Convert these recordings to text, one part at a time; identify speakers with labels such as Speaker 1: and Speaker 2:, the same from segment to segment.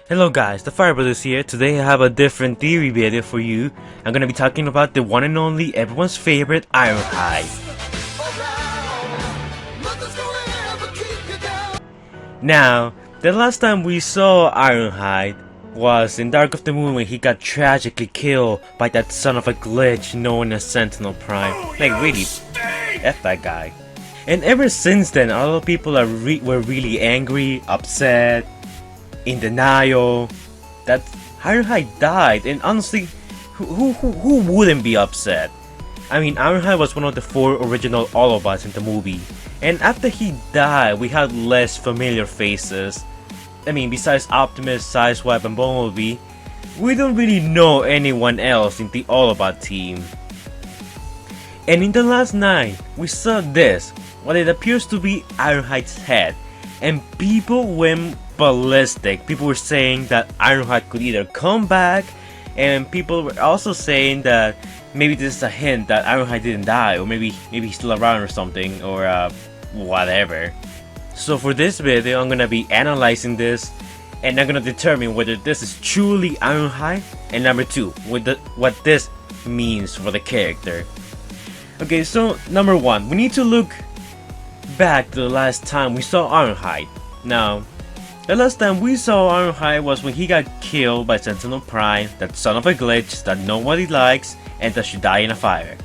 Speaker 1: Hello guys, the Fire Brothers here. Today I have a different theory video for you. I'm gonna be talking about the one and only, everyone's favorite, Ironhide. Now, the last time we saw Ironhide was in Dark of the Moon when he got tragically killed by that son of a glitch known as Sentinel Prime. Like really, F that guy. And ever since then, a lot of people were really angry, upset, in denial that Ironhide died, and honestly, who wouldn't be upset? I mean, Ironhide was one of the 4 original Autobots in the movie, and after he died, we had less familiar faces. I mean, besides Optimus, Sideswipe, and Bumblebee, we don't really know anyone else in the Autobot team. And in the last night, we saw this, what it appears to be Ironhide's head, and people went ballistic. People were saying that Ironhide could either come back, and people were also saying that maybe this is a hint that Ironhide didn't die, or maybe he's still around or something, or whatever. So for this video, I'm gonna be analyzing this, and I'm gonna determine whether this is truly Ironhide, and number 2, what this means for the character. Okay, so number 1, we need to look back to the last time we saw Ironhide. Now, the last time we saw Ironhide was when he got killed by Sentinel Prime, that son of a glitch that nobody likes and that should die in a fire.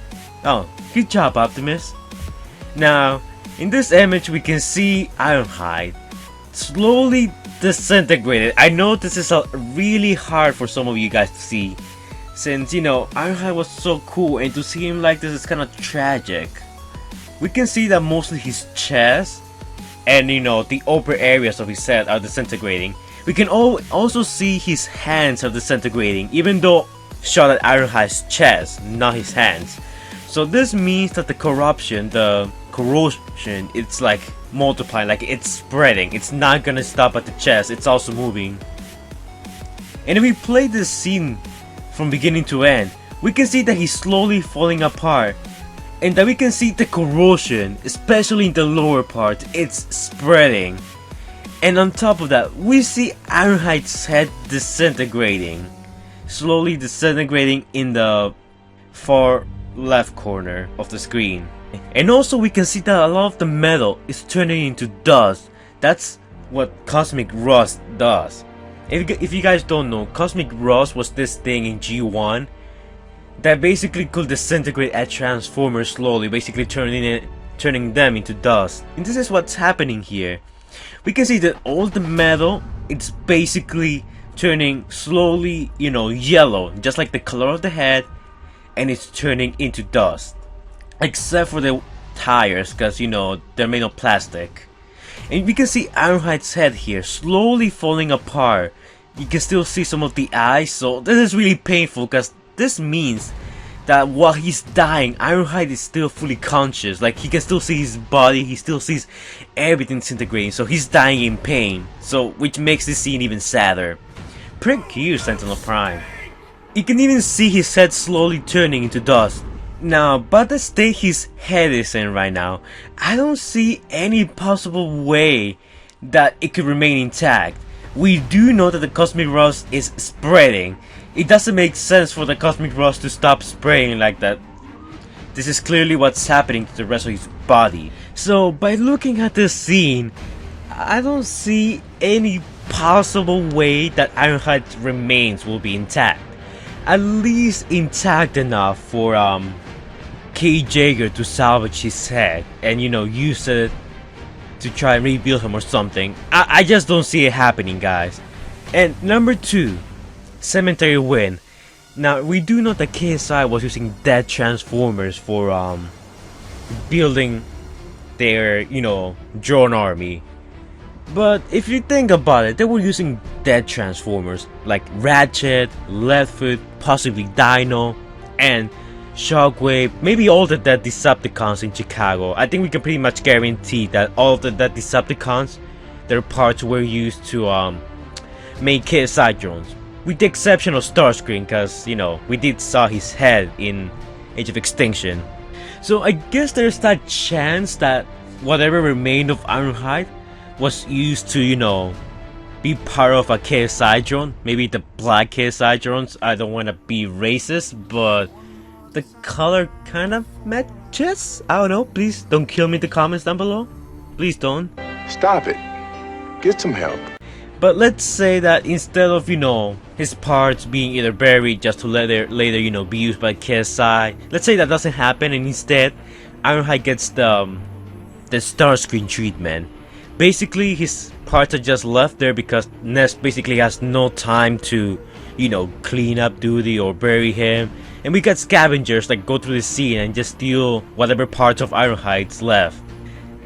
Speaker 1: Oh, good job, Optimus. Now, in this image we can see Ironhide slowly disintegrated. I know this is really hard for some of you guys to see, since, you know, Ironhide was so cool, and to see him like this is kind of tragic. We can see that mostly his chest and, you know, the upper areas of his head are disintegrating. We can also see his hands are disintegrating, even though shot at Ironhide's chest, not his hands. So this means that the corrosion, it's like multiplying, like it's spreading. It's not gonna stop at the chest, it's also moving. And if we play this scene from beginning to end, we can see that he's slowly falling apart, and that we can see the corrosion, especially in the lower part, it's spreading. And on top of that, we see Ironhide's head disintegrating, slowly disintegrating in the far left corner of the screen. And also we can see that a lot of the metal is turning into dust. That's what cosmic rust does. If you guys don't know, cosmic rust was this thing in G1 that basically could disintegrate at Transformers slowly, basically turning them into dust. And this is what's happening here. We can see that all the metal, it's basically turning slowly, you know, yellow, just like the color of the head, and it's turning into dust. Except for the tires, because, you know, they're made of plastic. And we can see Ironhide's head here slowly falling apart. You can still see some of the eyes, so this is really painful, because this means that while he's dying, Ironhide is still fully conscious. Like, he can still see his body, he still sees everything disintegrating, so he's dying in pain. So, which makes this scene even sadder. Prick you, Sentinel Prime. You can even see his head slowly turning into dust. Now, but the state his head is in right now, I don't see any possible way that it could remain intact. We do know that the cosmic rust is spreading. It doesn't make sense for the cosmic rust to stop spraying like that. This is clearly what's happening to the rest of his body. So by looking at this scene, I don't see any possible way that Ironhide's remains will be intact. At least intact enough for K. Jaeger to salvage his head and, you know, use it to try and rebuild him or something. I just don't see it happening, guys. And number 2, Cemetery Wind. Now, we do know that KSI was using dead Transformers for building their, you know, drone army. But if you think about it, they were using dead Transformers like Ratchet, Leadfoot, possibly Dino, and Shockwave, maybe all the dead Decepticons in Chicago. I think we can pretty much guarantee that all of the dead Decepticons, their parts were used to make KSI drones. With the exception of Starscream, because, you know, we did saw his head in Age of Extinction. So I guess there's that chance that whatever remained of Ironhide was used to, you know, be part of a KSI drone. Maybe the black KSI drones. I don't want to be racist, but the color kind of matches. I don't know. Please don't kill me in the comments down below. Please don't.
Speaker 2: Stop it. Get some help.
Speaker 1: But let's say that instead of, his parts being either buried just to later, be used by KSI. Let's say that doesn't happen, and instead, Ironhide gets the Starscream treatment. Basically, his parts are just left there because Ness basically has no time to, clean up duty or bury him. And we got scavengers that go through the scene and just steal whatever parts of Ironhide's left.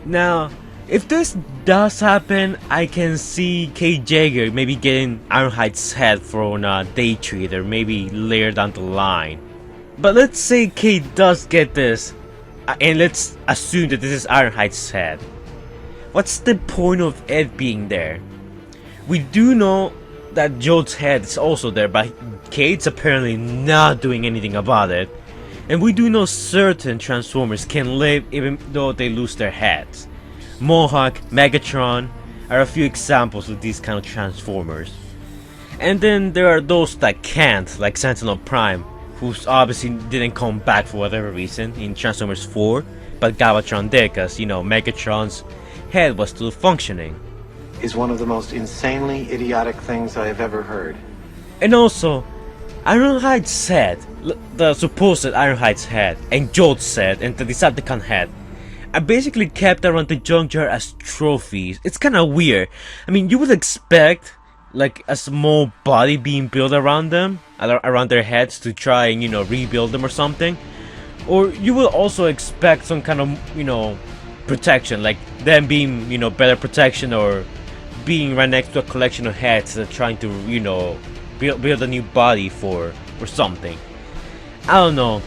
Speaker 1: Now, if this does happen, I can see Kate Jaeger maybe getting Ironhide's head from a day treat or maybe later down the line. But let's say Kate does get this, and let's assume that this is Ironhide's head. What's the point of it being there? We do know that Jode's head is also there, but Kate's apparently not doing anything about it. And we do know certain Transformers can live even though they lose their heads. Mohawk, Megatron are a few examples of these kind of Transformers. And then there are those that can't, like Sentinel Prime, who obviously didn't come back for whatever reason in Transformers 4, but Galvatron did, because, Megatron's head was still functioning.
Speaker 3: Is one of the most insanely idiotic things I have ever heard.
Speaker 1: And also, Ironhide's head, the supposed Ironhide's head, and Jode's head, and the Decepticon head, are basically kept around the Junkyard as trophies. It's kinda weird. I mean, you would expect like a small body being built around them, around their heads, to try and, rebuild them or something. Or you will also expect some kind of, protection, like them being, better protection, or being right next to a collection of heads that are trying to, build a new body for, or something. I don't know.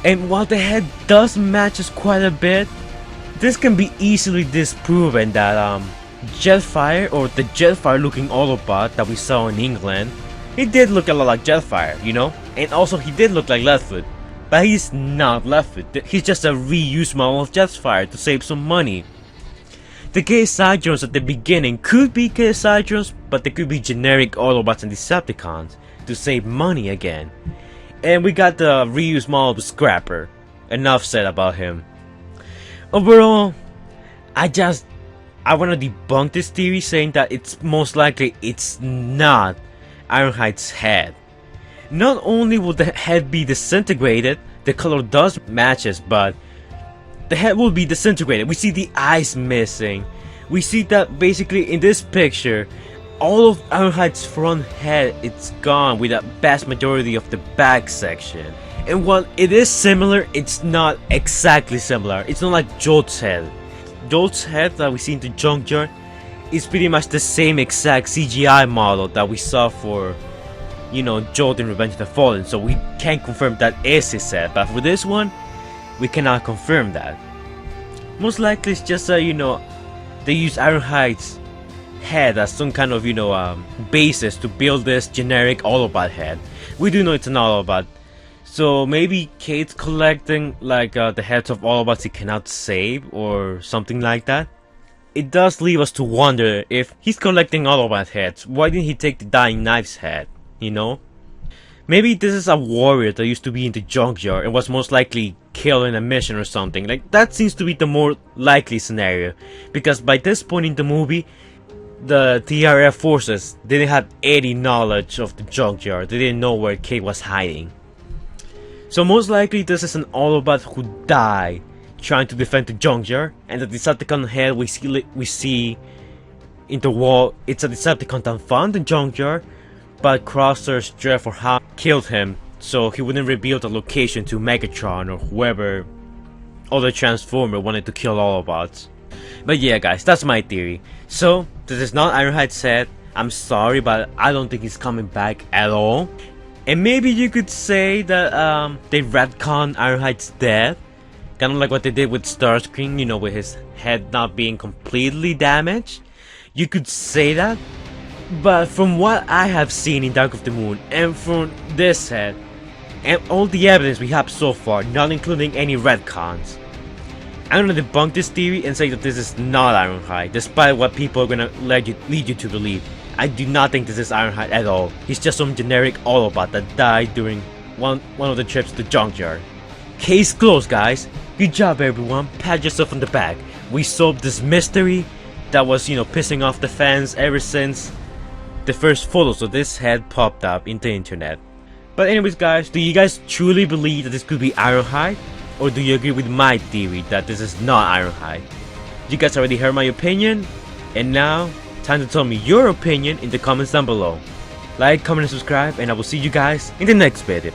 Speaker 1: And while the head does matches quite a bit, this can be easily disproven that Jetfire, or the Jetfire looking Autobot that we saw in England, he did look a lot like Jetfire, and also he did look like Leftfoot, but he's not Leftfoot. He's just a reused model of Jetfire to save some money. The KSI drones at the beginning could be KSI drones, but they could be generic Autobots and Decepticons to save money again. And we got the reused model of Scrapper. Enough said about him. Overall, I want to debunk this theory, saying that it's most likely it's not Ironhide's head. Not only will the head be disintegrated, the color does matches, but the head will be disintegrated. We see the eyes missing. We see that basically in this picture, all of Ironhide's front head, it's gone, with a vast majority of the back section. And while it is similar, it's not exactly similar. It's not like Jode's head. Jode's head that we see in the Junkyard is pretty much the same exact CGI model that we saw for, Jode in Revenge of the Fallen. So we can't confirm that is his head. But for this one, we cannot confirm that. Most likely it's just they use Ironhide's head as some kind of, basis to build this generic Autobot head. We do know it's an Autobot. So maybe Kate's collecting like the heads of Autobots he cannot save or something like that. It does leave us to wonder, if he's collecting Autobot heads, why didn't he take the Dying Knife's head, Maybe this is a warrior that used to be in the Junkyard and was most likely killed in a mission or something. Like, that seems to be the more likely scenario, because by this point in the movie, the TRF forces didn't have any knowledge of the Junkyard. They didn't know where Kate was hiding. So most likely this is an Autobot who died trying to defend the Junkyard, and the Decepticon head we see in the wall, it's a Decepticon that found the Junkyard, but Crosser's dread for how killed him, so he wouldn't reveal the location to Megatron or whoever other Transformer wanted to kill Autobots. But yeah guys, that's my theory. So this is not Ironhide's head. I'm sorry, but I don't think he's coming back at all. And maybe you could say that they retconned Ironhide's death, kind of like what they did with Starscream, with his head not being completely damaged. You could say that, but from what I have seen in Dark of the Moon, and from this head, and all the evidence we have so far, not including any retcons, I'm gonna debunk this theory and say that this is not Ironhide, despite what people are gonna lead you to believe. I do not think this is Ironhide at all. He's just some generic Autobot that died during one of the trips to Junkyard. Case closed, guys. Good job, everyone. Pat yourself on the back. We solved this mystery that was, pissing off the fans ever since the first photos of this head popped up in the internet. But anyways, guys, do you guys truly believe that this could be Ironhide? Or do you agree with my theory that this is not Ironhide? You guys already heard my opinion, and now, time to tell me your opinion in the comments down below. Like, comment, and subscribe, and I will see you guys in the next video.